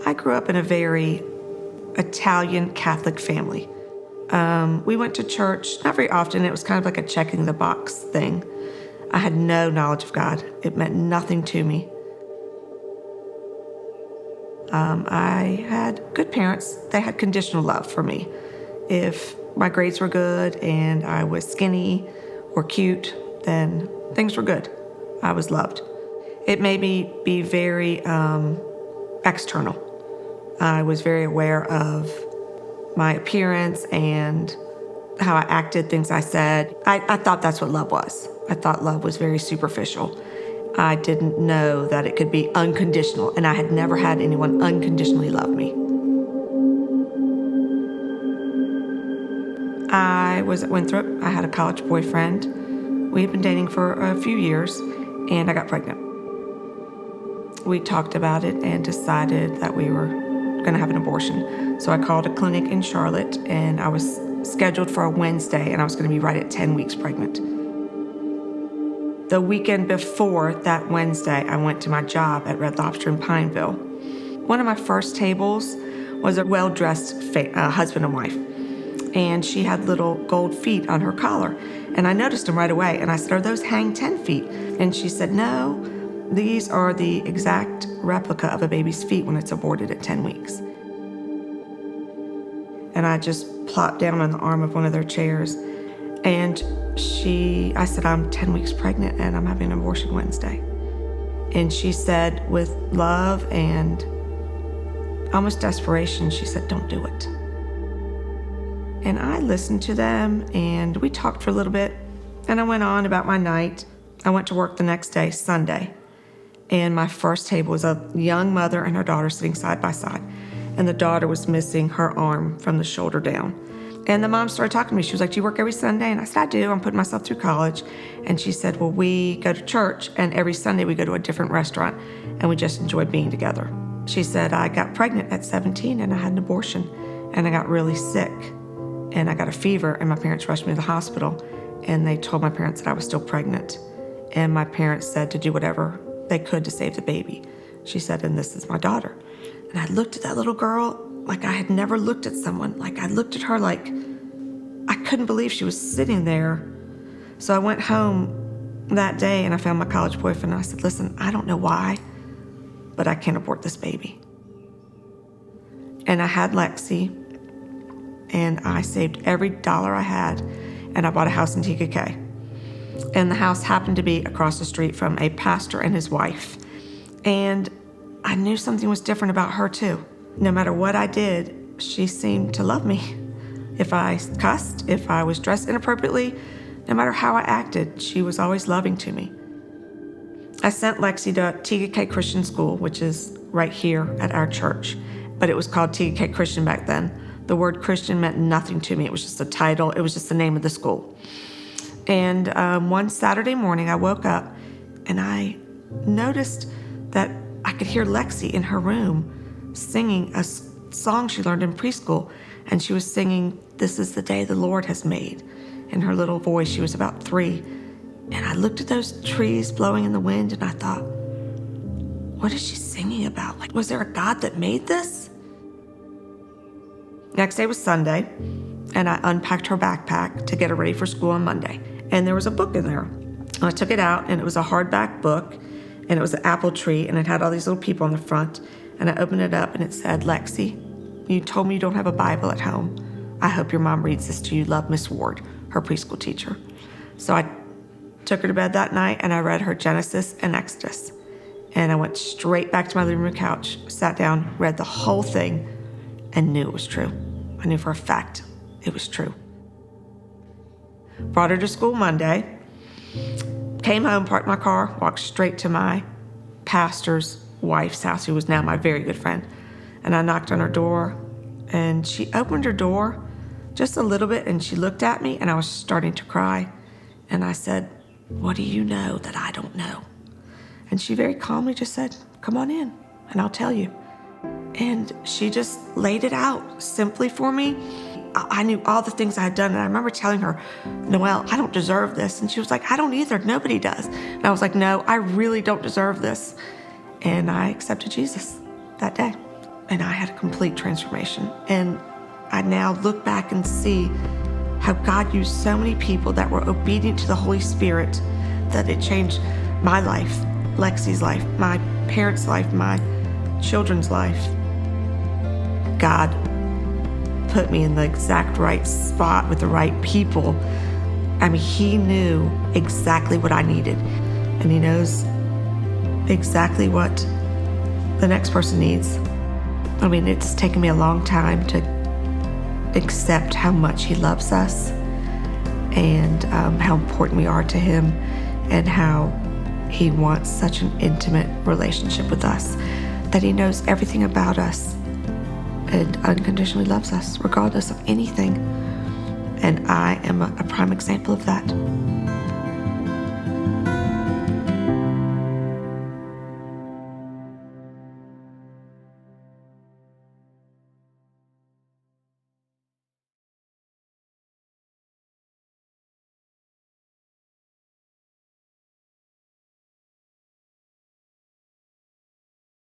I grew up in a very Italian Catholic family. We went to church not very often. It was kind of like a checking the box thing. I had no knowledge of God. It meant nothing to me. I had good parents. They had conditional love for me. If my grades were good and I was skinny or cute, then things were good. I was loved. It made me be very external. I was very aware of my appearance and how I acted, things I said. I thought that's what love was. I thought love was very superficial. I didn't know that it could be unconditional, and I had never had anyone unconditionally love me. I was at Winthrop. I had a college boyfriend. We had been dating for a few years, and I got pregnant. We talked about it and decided that we were going to have an abortion. So I called a clinic in Charlotte, and I was scheduled for a Wednesday, and I was going to be right at 10 weeks pregnant. The weekend before that Wednesday, I went to my job at Red Lobster in Pineville. One of my first tables was a well-dressed husband and wife, and she had little gold feet on her collar. And I noticed them right away, and I said, "Are those hang 10 feet?" And she said, "No, these are the exact replica of a baby's feet when it's aborted at 10 weeks. And I just plopped down on the arm of one of their chairs, and I said, "I'm 10 weeks pregnant and I'm having an abortion Wednesday." And she said, with love and almost desperation, she said, "Don't do it." And I listened to them, and we talked for a little bit, and I went on about my night. I went to work the next day, Sunday, and my first table was a young mother and her daughter sitting side by side, and the daughter was missing her arm from the shoulder down. And the mom started talking to me. She was like, "Do you work every Sunday?" And I said, "I do. I'm putting myself through college." And she said, "Well, we go to church, and every Sunday we go to a different restaurant, and we just enjoy being together." She said, "I got pregnant at 17, and I had an abortion, and I got really sick, and I got a fever, and my parents rushed me to the hospital, and they told my parents that I was still pregnant, and my parents said to do whatever they could to save the baby." She said, "And this is my daughter." And I looked at that little girl like I had never looked at someone. Like I looked at her like I couldn't believe she was sitting there. So I went home that day and I found my college boyfriend and I said, "Listen, I don't know why, but I can't abort this baby." And I had Lexi, and I saved every dollar I had, and I bought a house in TKK. And the house happened to be across the street from a pastor and his wife. And I knew something was different about her too. No matter what I did, she seemed to love me. If I cussed, if I was dressed inappropriately, no matter how I acted, she was always loving to me. I sent Lexi to TKK Christian School, which is right here at our church, but it was called TKK Christian back then. The word Christian meant nothing to me. It was just a title. It was just the name of the school. And one Saturday morning, I woke up and I noticed that I could hear Lexi in her room singing a song she learned in preschool. And she was singing, "This is the day the Lord has made," in her little voice. She was about 3. And I looked at those trees blowing in the wind and I thought, what is she singing about? Like, was there a God that made this? Next day was Sunday, and I unpacked her backpack to get her ready for school on Monday. And there was a book in there. And I took it out, and it was a hardback book, and it was an apple tree, and it had all these little people on the front. And I opened it up, and it said, "Lexi, you told me you don't have a Bible at home. I hope your mom reads this to you. Love, Miss Ward," her preschool teacher. So I took her to bed that night, and I read her Genesis and Exodus. And I went straight back to my living room couch, sat down, read the whole thing, and knew it was true. I knew for a fact it was true. Brought her to school Monday, came home, parked my car, walked straight to my pastor's wife's house, who was now my very good friend. And I knocked on her door, and she opened her door just a little bit, and she looked at me, and I was starting to cry. And I said, "What do you know that I don't know?" And she very calmly just said, "Come on in, and I'll tell you." And she just laid it out simply for me. I knew all the things I had done, and I remember telling her, "Noelle, I don't deserve this." And she was like, "I don't either. Nobody does." And I was like, "No, I really don't deserve this." And I accepted Jesus that day. And I had a complete transformation. And I now look back and see how God used so many people that were obedient to the Holy Spirit that it changed my life, Lexi's life, my parents' life, my children's life. God put me in the exact right spot with the right people. I mean, he knew exactly what I needed, and he knows exactly what the next person needs. I mean, it's taken me a long time to accept how much he loves us and how important we are to him and how he wants such an intimate relationship with us, that he knows everything about us and unconditionally loves us regardless of anything. And I am a prime example of that.